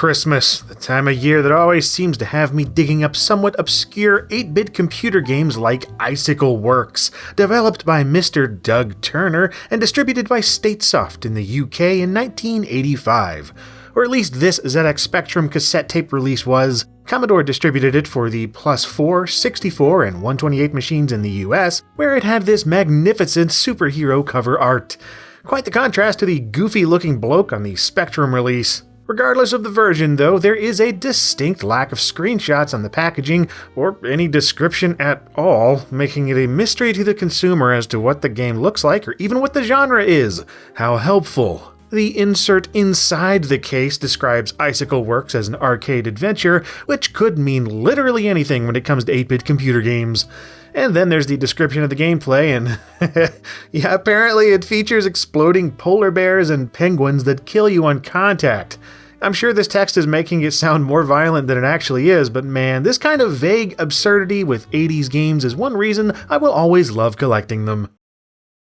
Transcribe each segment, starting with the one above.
Christmas, the time of year that always seems to have me digging up somewhat obscure 8-bit computer games like Icicle Works, developed by Mr. Doug Turner and distributed by Statesoft in the UK in 1985. Or at least this ZX Spectrum cassette tape release was. Commodore distributed it for the +4, 64, and 128 machines in the US, where it had this magnificent superhero cover art. Quite the contrast to the goofy-looking bloke on the Spectrum release. Regardless of the version, though, there is a distinct lack of screenshots on the packaging, or any description at all, making it a mystery to the consumer as to what the game looks like or even what the genre is. How helpful. The insert inside the case describes Icicle Works as an arcade adventure, which could mean literally anything when it comes to 8-bit computer games. And then there's the description of the gameplay, and yeah, apparently it features exploding polar bears and penguins that kill you on contact. I'm sure this text is making it sound more violent than it actually is, but man, this kind of vague absurdity with 80s games is one reason I will always love collecting them.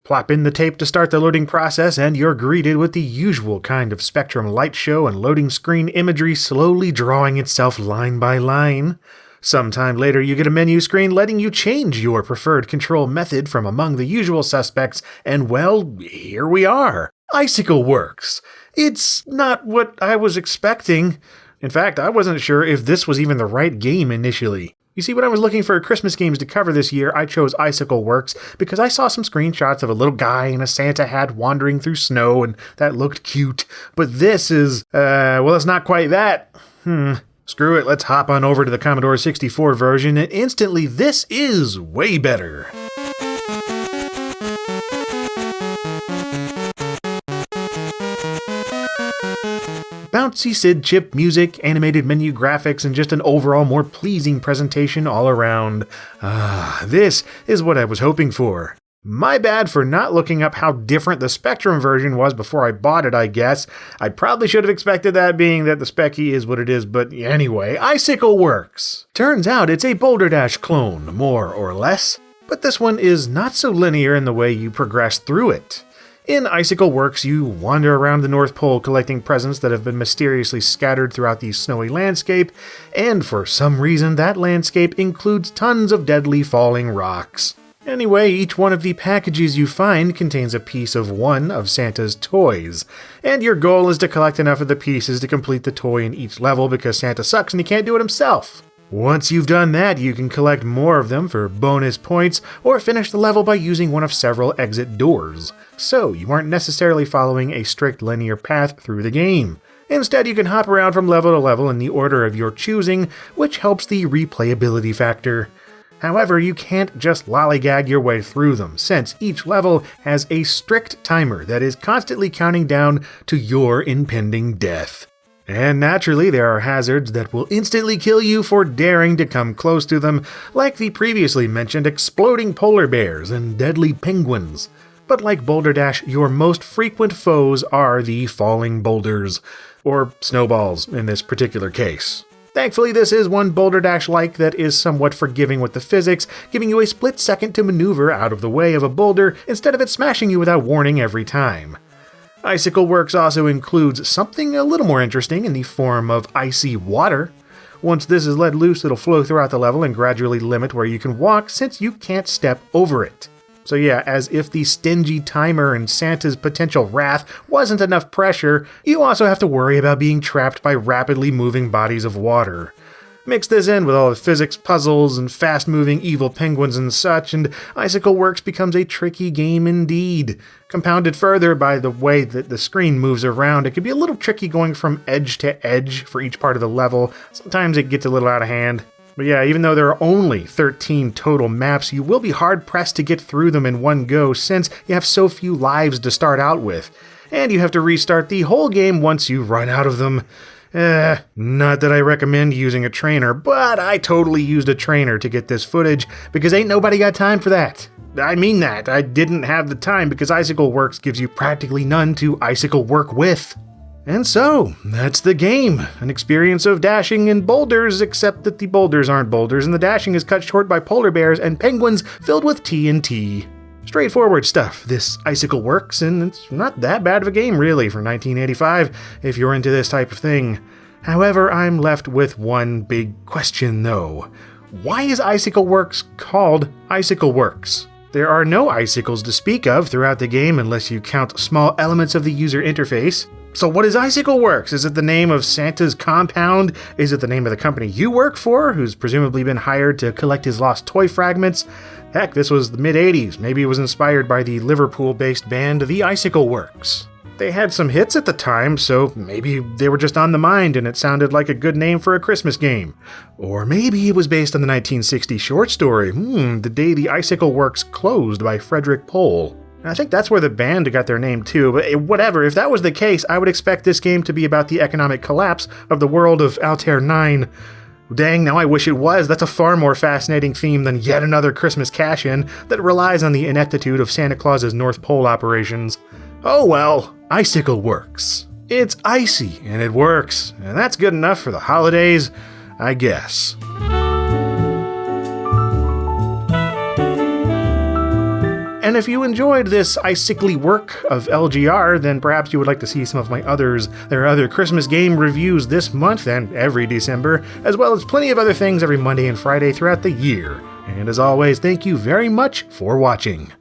Plop in the tape to start the loading process, and you're greeted with the usual kind of Spectrum light show and loading screen imagery slowly drawing itself line by line. Sometime later, you get a menu screen letting you change your preferred control method from among the usual suspects, and well, here we are. Icicle Works. It's not what I was expecting. In fact, I wasn't sure if this was even the right game initially. You see, when I was looking for Christmas games to cover this year, I chose Icicle Works because I saw some screenshots of a little guy in a Santa hat wandering through snow, and that looked cute. But this is, well, it's not quite that. Screw it, let's hop on over to the Commodore 64 version, and instantly this is way better. Bouncy SID chip music, animated menu graphics, and just an overall more pleasing presentation all around. This is what I was hoping for. My bad for not looking up how different the Spectrum version was before I bought it, I guess. I probably should have expected that, being that the Speccy is what it is, but anyway, Icicle Works. Turns out it's a Boulder Dash clone, more or less, but this one is not so linear in the way you progress through it. In Icicle Works, you wander around the North Pole collecting presents that have been mysteriously scattered throughout the snowy landscape, and for some reason that landscape includes tons of deadly falling rocks. Anyway, each one of the packages you find contains a piece of one of Santa's toys, and your goal is to collect enough of the pieces to complete the toy in each level because Santa sucks and he can't do it himself. Once you've done that, you can collect more of them for bonus points, or finish the level by using one of several exit doors. So, you aren't necessarily following a strict linear path through the game. Instead, you can hop around from level to level in the order of your choosing, which helps the replayability factor. However, you can't just lollygag your way through them, since each level has a strict timer that is constantly counting down to your impending death. And naturally, there are hazards that will instantly kill you for daring to come close to them, like the previously mentioned exploding polar bears and deadly penguins. But like Boulder Dash, your most frequent foes are the falling boulders, or snowballs in this particular case. Thankfully, this is one Boulder Dash-like that is somewhat forgiving with the physics, giving you a split second to maneuver out of the way of a boulder instead of it smashing you without warning every time. Icicle Works also includes something a little more interesting in the form of icy water. Once this is let loose, it'll flow throughout the level and gradually limit where you can walk since you can't step over it. So yeah, as if the stingy timer and Santa's potential wrath wasn't enough pressure, you also have to worry about being trapped by rapidly moving bodies of water. Mix this in with all the physics puzzles and fast-moving evil penguins and such, and Icicle Works becomes a tricky game indeed. Compounded further by the way that the screen moves around, it can be a little tricky going from edge to edge for each part of the level. Sometimes it gets a little out of hand. But yeah, even though there are only 13 total maps, you will be hard-pressed to get through them in one go since you have so few lives to start out with. And you have to restart the whole game once you run out of them. Not that I recommend using a trainer, but I totally used a trainer to get this footage because ain't nobody got time for that. I mean that. I didn't have the time because Icicle Works gives you practically none to icicle work with. And so, that's the game. An experience of dashing in boulders, except that the boulders aren't boulders and the dashing is cut short by polar bears and penguins filled with TNT. Straightforward stuff, this Icicle Works, and it's not that bad of a game really for 1985 if you're into this type of thing. However, I'm left with one big question though. Why is Icicle Works called Icicle Works? There are no icicles to speak of throughout the game unless you count small elements of the user interface. So what is Icicle Works? Is it the name of Santa's compound? Is it the name of the company you work for, who's presumably been hired to collect his lost toy fragments? Heck, this was the mid-80s. Maybe it was inspired by the Liverpool-based band The Icicle Works. They had some hits at the time, so maybe they were just on the mind and it sounded like a good name for a Christmas game. Or maybe it was based on the 1960 short story, The Day the Icicle Works Closed by Frederick Pohl. I think that's where the band got their name too, but whatever, if that was the case, I would expect this game to be about the economic collapse of the world of Altair 9. Dang, now I wish it was. That's a far more fascinating theme than yet another Christmas cash-in that relies on the ineptitude of Santa Claus's North Pole operations. Oh well, Icicle Works. It's icy, and it works, and that's good enough for the holidays, I guess. And if you enjoyed this icicly work of LGR, then perhaps you would like to see some of my others. There are other Christmas game reviews this month and every December, as well as plenty of other things every Monday and Friday throughout the year. And as always, thank you very much for watching.